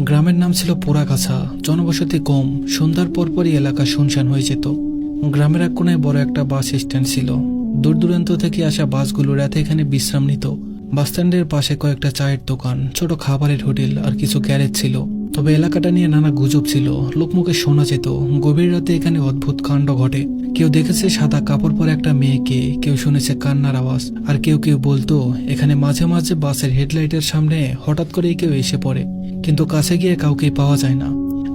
গ্রামের নাম ছিল পোড়াগাছা। জনবসতি কম। সন্ধ্যার পরপরই এলাকা শুনশান হয়ে যেত। গ্রামের এক কোনায় বড় একটা বাস স্ট্যান্ড ছিল। দূর দূরান্ত থেকে আসা বাসগুলো রাতে এখানে বিশ্রাম নিত। বাস স্ট্যান্ডের পাশে কয়েকটা চায়ের দোকান, ছোট খাবারের হোটেল আর কিছু গ্যারেজ ছিল। তবে এলাকাটা নিয়ে নানা গুজব ছিল। লোকমুখে শোনা যেত গভীর রাতে এখানে অদ্ভুত কাণ্ড ঘটে। কেউ দেখেছে সাদা কাপড় পরে একটা মেয়েকে, কেউ শুনেছে কান্নার আওয়াজ, আর কেউ কেউ বলতো এখানে মাঝে মাঝে বাসের হেডলাইটের সামনে হঠাৎ করেই কেউ এসে পড়ে, কিন্তু কাছে গিয়ে কাউকে পাওয়া যায় না।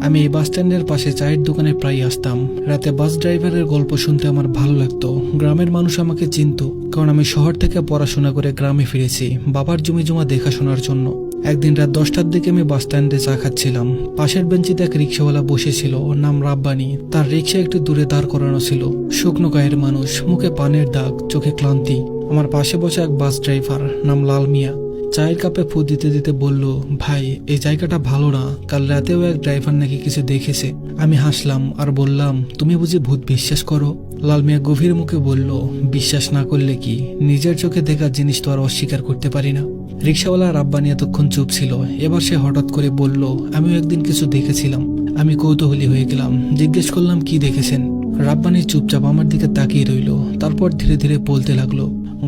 আমি এই বাস স্ট্যান্ডের পাশে চায়ের দোকানে প্রায় আসতাম। রাতে বাস ড্রাইভারের গল্প শুনতে আমার ভালো লাগতো। গ্রামের মানুষ আমাকে চিনতো, কারণ আমি শহর থেকে পড়াশোনা করে গ্রামে ফিরেছি বাবার জমি জমা দেখাশোনার জন্য। একদিন রাত 10টার দিকে আমি বাস স্ট্যান্ডে চা খাচ্ছিলাম। পাশের বেঞ্চিতে এক রিক্সাওয়ালা বসেছিল, ওর নাম রাব্বানি। তার রিক্সা একটু দূরে দাঁড় করানো ছিল। শুকনো গায়ের মানুষ, মুখে পানের দাগ, চোখে ক্লান্তি। আমার পাশে বসে এক বাস ড্রাইভার, নাম লাল মিয়া। চায়ের কাপে ফু দিতে দিতে বলল, ভাই এই জায়গাটা ভালো না, কাল রাতেও এক ড্রাইভার নাকি কিছু দেখেছে। আমি হাসলাম আর বললাম, তুমি বুঝি ভূত বিশ্বাস করো? লাল মিয়া গভীর মুখে বলল, বিশ্বাস না করলে কি, নিজের চোখে দেখা জিনিস তো আর অস্বীকার করতে পারি না। রিক্সাওয়ালা রাব্বানি এতক্ষণ চুপ ছিল। এবার সে হঠাৎ করে বলল, আমিও একদিন কিছু দেখেছিলাম। আমি কৌতূহলী হয়ে গেলাম, জিজ্ঞেস করলাম কি দেখেছেন। রাব্বানি চুপচাপ আমার দিকে তাকিয়ে রইল। তারপর ধীরে ধীরে বলতে লাগলো,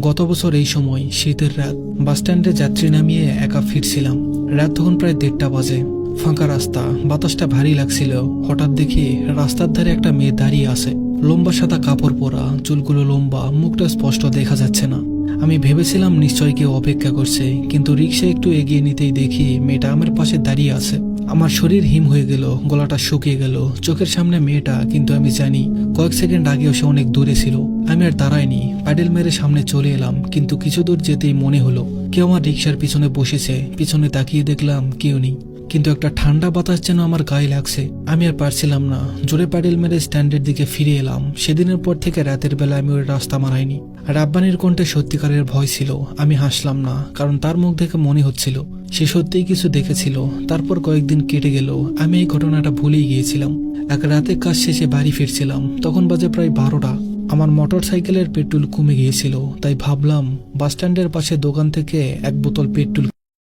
গত বছর এই সময় শীতের রাত বাস স্ট্যান্ডে যাত্রী নামিয়ে একা ফিরছিলাম। রাত তখন প্রায় 1:30 বাজে। ফাঁকা রাস্তা, বাতাসটা ভারী লাগছিল। হঠাৎ দেখি রাস্তার ধারে একটা মেয়ে দাঁড়িয়ে আছে। লম্বা সাদা কাপড় পরা, চুলগুলো লম্বা, মুখটা স্পষ্ট দেখা যাচ্ছে না। আমি ভেবেছিলাম নিশ্চয়ই কেউ অপেক্ষা করছে, কিন্তু রিক্সা একটু এগিয়ে নিতেই দেখি মেয়েটা আমার পাশে দাঁড়িয়ে আছে। আমার শরীর হিম হয়ে গেল, গলাটা শুকিয়ে গেল। চোখের সামনে মেয়েটা, কিন্তু আমি জানি কয়েক সেকেন্ড আগেও সে অনেক দূরে ছিল। আমি আর দাঁড়াইনি, প্যাডেল মেরে সামনে চলে এলাম। কিন্তু কিছু দূর যেতেই মনে হলো কেউ আমার রিক্সার পিছনে বসেছে। পিছনে তাকিয়ে দেখলাম কেউ নেই, কিন্তু একটা ঠান্ডা বাতাস যেন আমার গায়ে লাগছে। আমি আর পারছিলাম না, জোরে প্যাডেল মেরে স্ট্যান্ডের দিকে ফিরে এলাম। সেদিনের পর থেকে রাতের বেলা আমি ওই রাস্তা মারাইনি। রাব্বানির কণ্ঠে সত্যিকারের ভয় ছিল। আমি হাসলাম না, কারণ তার মুখ দেখে মনে হচ্ছিল সে সত্যিই কিছু দেখেছিল। তারপর কয়েকদিন কেটে গেল, আমি এই ঘটনাটা ভুলেই গিয়েছিলাম। এক রাতে কাজ শেষে বাড়ি ফিরছিলাম, তখন বাজে প্রায় 12টা। আমার মোটর সাইকেলের পেট্রোল কমে গিয়েছিল, তাই ভাবলাম বাস স্ট্যান্ডের পাশে দোকান থেকে এক বোতল পেট্রোল